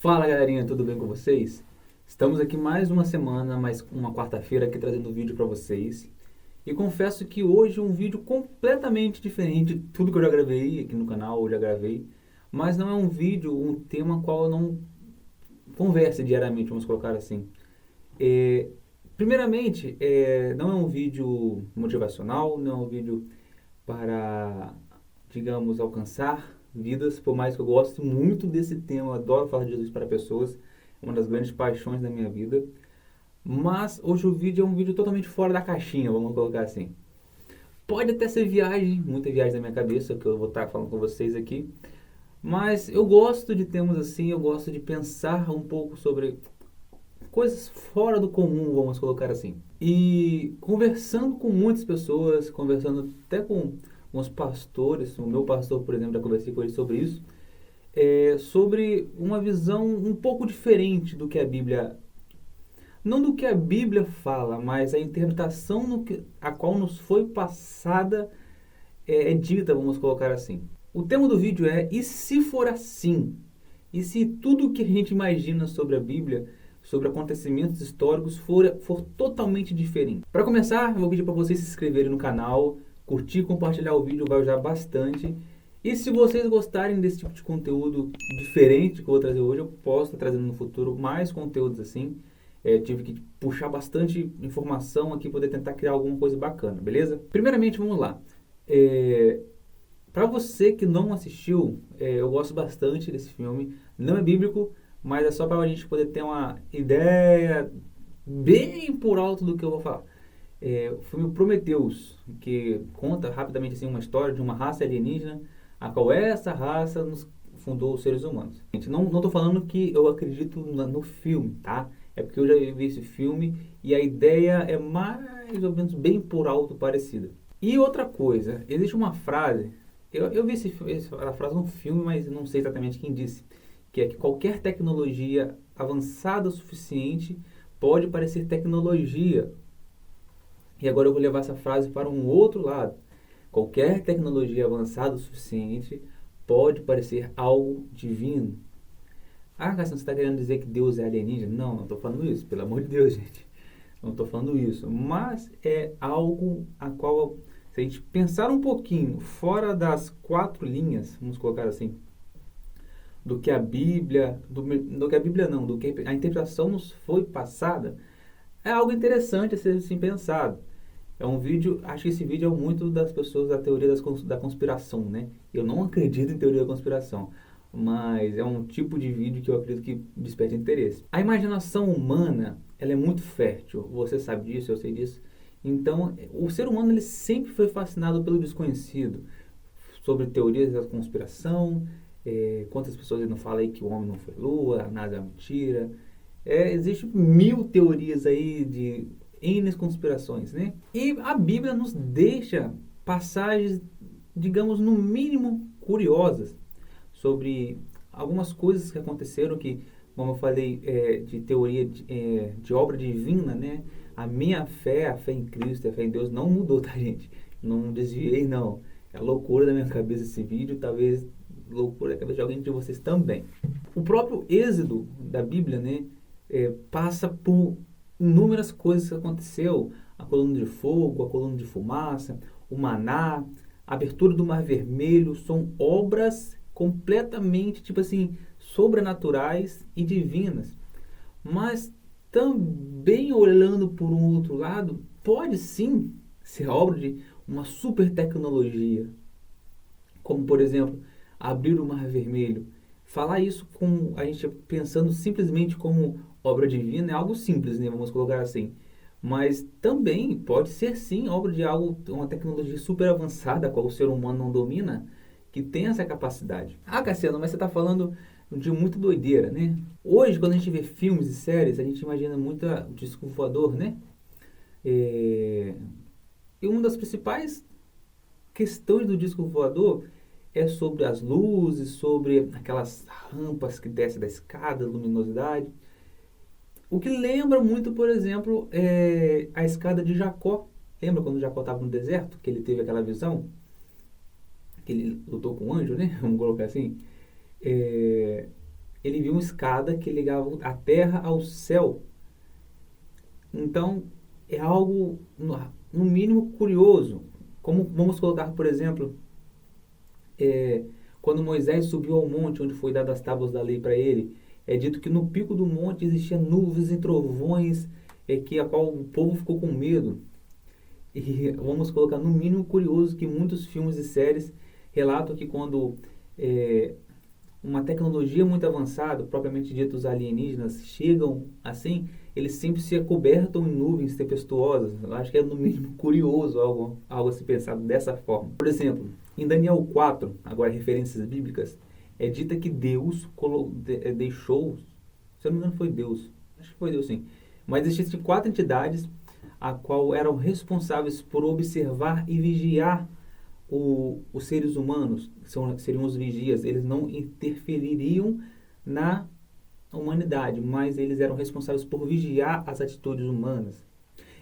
Fala galerinha, tudo bem com vocês? Estamos aqui mais uma semana, mais uma quarta-feira aqui trazendo vídeo para vocês. E confesso que hoje é um vídeo completamente diferente de tudo que eu já gravei aqui no canal, eu já gravei. Mas não é um vídeo, um tema qual eu não converso diariamente, vamos colocar assim. Primeiramente, não é um vídeo motivacional, não é um vídeo para, digamos, alcançar vidas, por mais que eu goste muito desse tema, eu adoro falar de Jesus para pessoas, é uma das grandes paixões da minha vida. Mas hoje o vídeo é um vídeo totalmente fora da caixinha, vamos colocar assim. Pode até ser viagem, muita viagem na minha cabeça, que eu vou estar falando com vocês aqui. Mas eu gosto de temas assim, eu gosto de pensar um pouco sobre coisas fora do comum, vamos colocar assim. E conversando com muitas pessoas, conversando até com uns pastores, o meu pastor, por exemplo, já conversei com ele sobre isso, sobre uma visão um pouco diferente do que a Bíblia, não do que a Bíblia fala, mas a interpretação a qual nos foi passada é dita, vamos colocar assim. O tema do vídeo é: e se for assim? E se tudo o que a gente imagina sobre a Bíblia, sobre acontecimentos históricos, for totalmente diferente? Para começar, eu vou pedir para vocês se inscreverem no canal, curtir e compartilhar o vídeo, vai ajudar bastante. E se vocês gostarem desse tipo de conteúdo diferente que eu vou trazer hoje, eu posso estar trazendo no futuro mais conteúdos assim. Tive que puxar bastante informação aqui para poder tentar criar alguma coisa bacana, beleza? Primeiramente, vamos lá. Para você que não assistiu, eu gosto bastante desse filme. Não é bíblico, mas é só para a gente poder ter uma ideia bem por alto do que eu vou falar. O filme Prometheus, que conta rapidamente assim, uma história de uma raça alienígena, a qual essa raça nos fundou os seres humanos. Gente, não estou falando que eu acredito no filme, tá? É porque eu já vi esse filme e a ideia é mais ou menos bem por alto parecida. E outra coisa, existe uma frase, eu vi essa frase no filme, mas não sei exatamente quem disse, que é que qualquer tecnologia avançada o suficiente pode parecer tecnologia. E agora eu vou levar essa frase para um outro lado. Qualquer tecnologia avançada o suficiente pode parecer algo divino. Ah, Cassiano, você está querendo dizer que Deus é alienígena? Não estou falando isso, pelo amor de Deus, gente. Não estou falando isso. Mas é algo a qual, se a gente pensar um pouquinho fora das quatro linhas, vamos colocar assim, do que a Bíblia, do que a Bíblia não, do que a interpretação nos foi passada, é algo interessante a ser assim, pensado. É um vídeo, acho que esse vídeo é muito das pessoas da teoria da conspiração, né? Eu não acredito em teoria da conspiração, mas é um tipo de vídeo que eu acredito que desperta interesse. A imaginação humana, ela é muito fértil, você sabe disso, eu sei disso. Então, o ser humano ele sempre foi fascinado pelo desconhecido, sobre teorias da conspiração, quantas pessoas ele não fala aí que o homem não foi lua, nada é mentira. Existem mil teorias aí de N conspirações, né? E a Bíblia nos deixa passagens, digamos, no mínimo curiosas sobre algumas coisas que aconteceram que, como eu falei, de teoria de obra divina, né? A minha fé, a fé em Cristo, a fé em Deus não mudou, tá, gente? Não desviei, não. É loucura da minha cabeça esse vídeo, talvez loucura da cabeça de alguém de vocês também. O próprio êxodo da Bíblia, né? Passa por inúmeras coisas que aconteceu, a coluna de fogo, a coluna de fumaça, o maná, a abertura do Mar Vermelho, são obras completamente, tipo assim, sobrenaturais e divinas. Mas também olhando por um outro lado, pode sim ser obra de uma super tecnologia, como por exemplo, abrir o Mar Vermelho. Falar isso com a gente pensando simplesmente como obra divina é algo simples, né? Vamos colocar assim. Mas também pode ser sim obra de algo, uma tecnologia super avançada, a qual o ser humano não domina, que tem essa capacidade. Ah, Cassiano, mas você está falando de muita doideira, né? Hoje, quando a gente vê filmes e séries, a gente imagina muito o disco voador, né? E uma das principais questões do disco voador é sobre as luzes, sobre aquelas rampas que descem da escada, luminosidade. O que lembra muito, por exemplo, a escada de Jacó. Lembra quando Jacó estava no deserto, que ele teve aquela visão? Que ele lutou com um anjo, né? Vamos colocar assim. ele viu uma escada que ligava a terra ao céu. Então, é algo, no mínimo, curioso. Como vamos colocar, por exemplo, quando Moisés subiu ao monte onde foi dadas as tábuas da lei para ele, é dito que no pico do monte existia nuvens e trovões, que a qual o povo ficou com medo. E vamos colocar no mínimo curioso que muitos filmes e séries relatam que quando uma tecnologia muito avançada, propriamente dito os alienígenas, chegam assim, eles sempre se acobertam em nuvens tempestuosas. Eu acho que é no mínimo curioso algo a se pensar dessa forma. Por exemplo, em Daniel 4, agora referências bíblicas, é dita que Deus deixou, se eu não me engano foi Deus, acho que foi Deus sim, mas existem 4 entidades a qual eram responsáveis por observar e vigiar os seres humanos, seriam os vigias. Eles não interfeririam na humanidade, mas eles eram responsáveis por vigiar as atitudes humanas.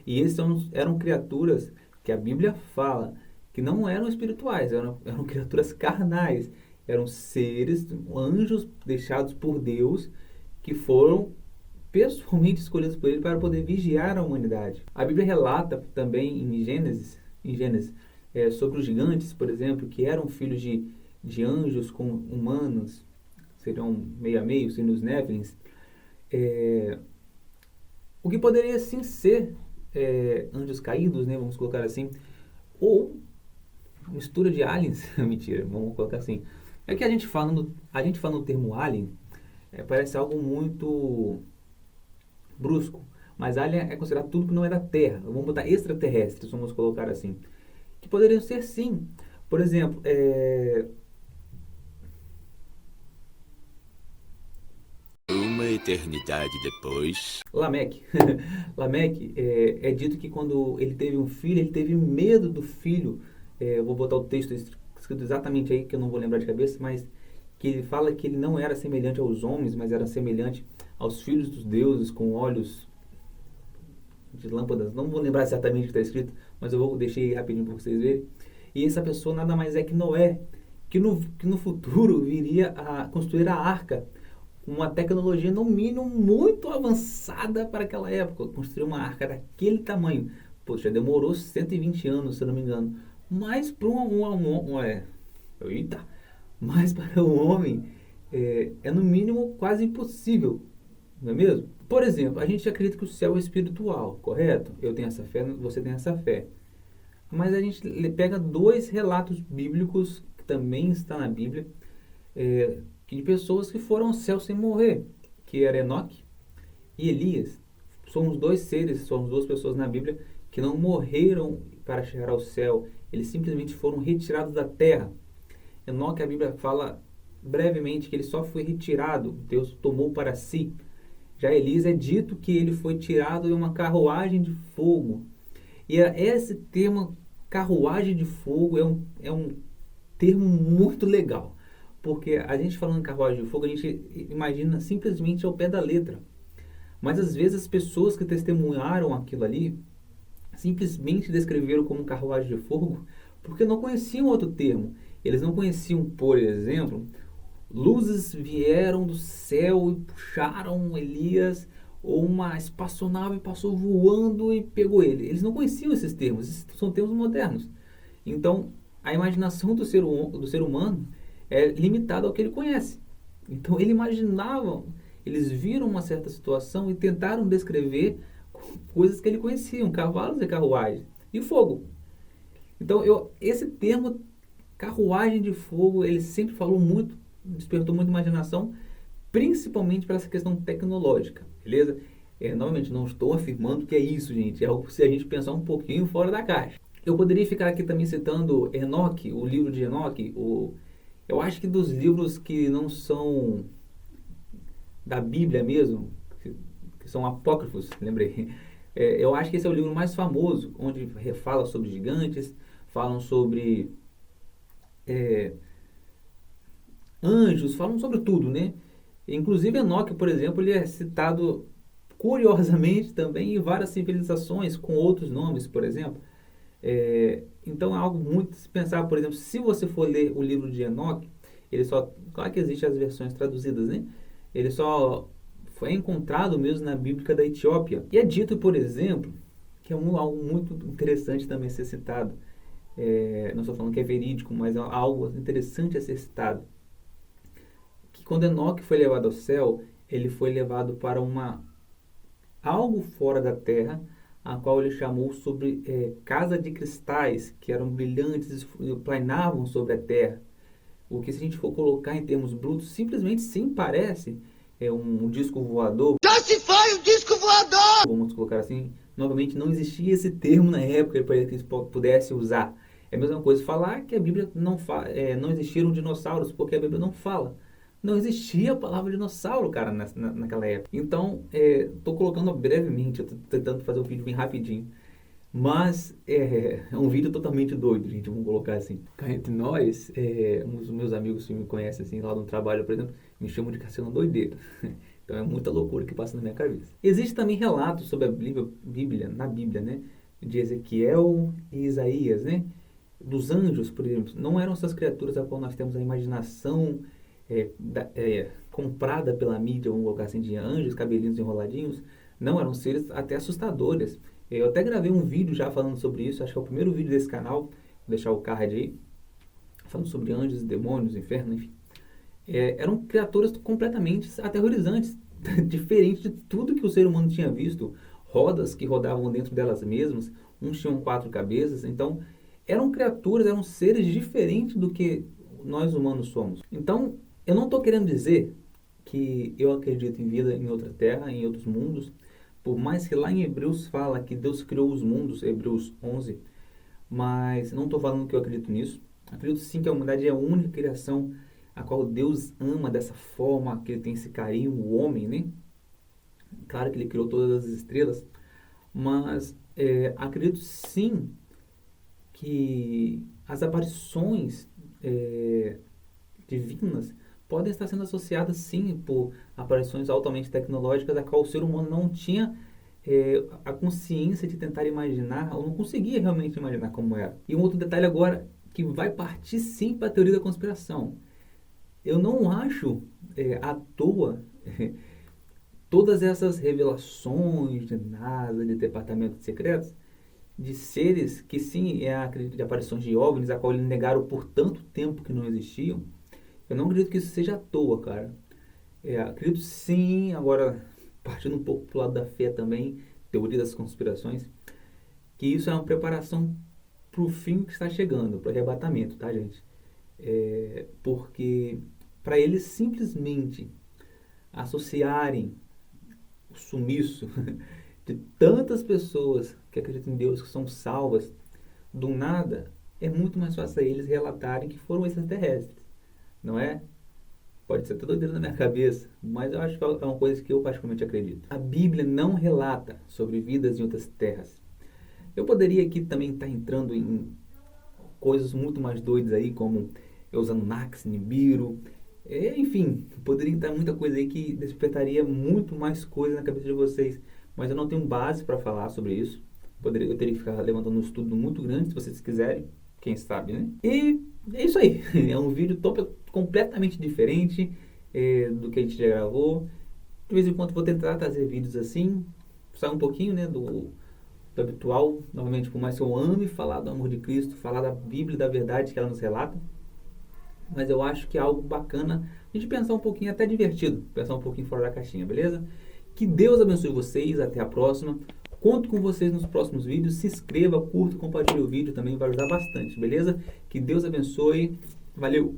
E eles eram criaturas que a Bíblia fala que não eram espirituais, eram criaturas carnais, eram seres, anjos deixados por Deus, que foram pessoalmente escolhidos por ele para poder vigiar a humanidade. A Bíblia relata também em Gênesis sobre os gigantes, por exemplo, que eram filhos de anjos com humanos, seriam meio a meio, seriam os Néfilins, o que poderia sim ser anjos caídos, né, vamos colocar assim, ou mistura de aliens, mentira, vamos colocar assim. É que a gente fala no termo alien, parece algo muito brusco, mas alien é considerado tudo que não é da Terra. Vamos botar extraterrestres, vamos colocar assim, que poderiam ser sim. Por exemplo, Uma eternidade depois. Lameque. Lameque, é dito que quando ele teve um filho, ele teve medo do filho. Eu vou botar o texto escrito exatamente aí, que eu não vou lembrar de cabeça, mas que ele fala que ele não era semelhante aos homens, mas era semelhante aos filhos dos deuses, com olhos de lâmpadas. Não vou lembrar exatamente o que está escrito, mas eu deixei rapidinho para vocês verem. E essa pessoa nada mais é que Noé, que no futuro viria a construir a arca, uma tecnologia no mínimo muito avançada para aquela época. Construir uma arca daquele tamanho, poxa, demorou 120 anos, se eu não me engano. Mas para mas para o homem é no mínimo quase impossível, não é mesmo? Por exemplo, a gente acredita que o céu é espiritual, correto? Eu tenho essa fé, você tem essa fé. Mas a gente pega 2 relatos bíblicos, que também está na Bíblia, de pessoas que foram ao céu sem morrer, que era Enoque e Elias. Somos 2 seres, somos 2 pessoas na Bíblia que não morreram para chegar ao céu, eles simplesmente foram retirados da terra. Enoque, a Bíblia fala brevemente que ele só foi retirado, Deus tomou para si. Já Elias é dito que ele foi tirado em uma carruagem de fogo. E esse termo, carruagem de fogo, é um termo muito legal. Porque a gente falando em carruagem de fogo, a gente imagina simplesmente ao pé da letra. Mas às vezes as pessoas que testemunharam aquilo ali simplesmente descreveram como carruagem de fogo porque não conheciam outro termo. Eles não conheciam, por exemplo, luzes vieram do céu e puxaram Elias, ou uma espaçonave passou voando e pegou ele. Eles não conheciam esses termos, esses são termos modernos. Então, a imaginação do ser humano é limitada ao que ele conhece. Então, eles viram uma certa situação e tentaram descrever coisas que ele conhecia, cavalos e carruagens, e fogo. Então, esse termo, carruagem de fogo, ele sempre falou muito, despertou muita imaginação, principalmente para essa questão tecnológica, beleza? Novamente, não estou afirmando que é isso, gente. É algo se a gente pensar um pouquinho fora da caixa. Eu poderia ficar aqui também citando Enoque, o livro de Enoque. Eu acho que dos livros que não são da Bíblia mesmo, que são apócrifos, lembrei. Eu acho que esse é o livro mais famoso, onde fala sobre gigantes, falam sobre anjos, falam sobre tudo, né? Inclusive Enoque, por exemplo, ele é citado curiosamente também em várias civilizações com outros nomes, por exemplo. Então é algo muito se pensar, por exemplo, se você for ler o livro de Enoque, ele só, claro que existem as versões traduzidas, né? ele só foi encontrado mesmo na Bíblia da Etiópia. E é dito, por exemplo, que é algo muito interessante também ser citado. Não estou falando que é verídico, mas é algo interessante a ser citado. Que quando Enoque foi levado ao céu, ele foi levado para algo fora da terra, a qual ele chamou sobre casa de cristais, que eram brilhantes e plainavam sobre a terra. O que, se a gente for colocar em termos brutos, simplesmente sim parece um disco voador. Já se foi o disco voador! Vamos colocar assim, novamente não existia esse termo na época para que eles pudessem usar. É a mesma coisa falar que a Bíblia não existiram dinossauros, porque a Bíblia não fala. Não existia a palavra dinossauro, cara, naquela época. Então, estou colocando brevemente, eu estou tentando fazer o vídeo bem rapidinho. Mas é um vídeo totalmente doido, gente, vamos colocar assim. Cá entre nós, uns dos meus amigos que me conhecem assim, lá no trabalho, por exemplo, me chamam de Cassiano Doideiro. Então é muita loucura que passa na minha cabeça. Existe também relatos sobre a Bíblia, na Bíblia, né? De Ezequiel e Isaías, né? Dos anjos, por exemplo. Não eram essas criaturas a qual nós temos a imaginação comprada pela mídia, vamos colocar assim, de anjos, cabelinhos enroladinhos. Não, eram seres até assustadores. Eu até gravei um vídeo já falando sobre isso, acho que é o primeiro vídeo desse canal, vou deixar o card aí, falando sobre anjos, demônios, inferno, enfim. Eram criaturas completamente aterrorizantes, diferente de tudo que o ser humano tinha visto. Rodas que rodavam dentro delas mesmas, uns tinham 4 cabeças, então eram criaturas, eram seres diferentes do que nós humanos somos. Então, eu não estou querendo dizer que eu acredito em vida em outra terra, em outros mundos, por mais que lá em Hebreus fala que Deus criou os mundos, Hebreus 11, mas não estou falando que eu acredito nisso. Acredito sim que a humanidade é a única criação a qual Deus ama dessa forma, que ele tem esse carinho, o homem, né? Claro que ele criou todas as estrelas, mas acredito sim que as aparições divinas podem estar sendo associadas sim por aparições altamente tecnológicas, a qual o ser humano não tinha a consciência de tentar imaginar, ou não conseguia realmente imaginar como era. E um outro detalhe agora, que vai partir sim para a teoria da conspiração. Eu não acho à toa todas essas revelações de NASA, de departamentos secretos, de seres que sim, de aparições de OVNIs, a qual eles negaram por tanto tempo que não existiam. Eu não acredito que isso seja à toa, cara. Acredito sim, agora partindo um pouco pro lado da fé também, teoria das conspirações, que isso é uma preparação para o fim que está chegando, para o arrebatamento, tá, gente? Porque para eles simplesmente associarem o sumiço de tantas pessoas que acreditam em Deus, que são salvas, do nada, é muito mais fácil a eles relatarem que foram extraterrestres, não é? Pode ser tudo dentro da minha cabeça, mas eu acho que é uma coisa que eu particularmente acredito. A Bíblia não relata sobre vidas em outras terras. Eu poderia aqui também estar entrando em coisas muito mais doidas aí, como os Anunnakis, Nibiru, enfim, poderia entrar muita coisa aí que despertaria muito mais coisa na cabeça de vocês, mas eu não tenho base para falar sobre isso. Eu teria que ficar levantando um estudo muito grande, se vocês quiserem, quem sabe, né? E é isso aí, é um vídeo completamente diferente do que a gente já gravou. De vez em quando vou tentar trazer vídeos assim, sair um pouquinho, né, do habitual. Novamente, por mais que eu ame falar do amor de Cristo, falar da Bíblia, da verdade que ela nos relata, mas eu acho que é algo bacana a gente pensar um pouquinho, até divertido, pensar um pouquinho fora da caixinha, beleza? Que Deus abençoe vocês, até a próxima. Conto com vocês nos próximos vídeos. Se inscreva, curta, compartilhe o vídeo, também vai ajudar bastante, beleza? Que Deus abençoe. Valeu!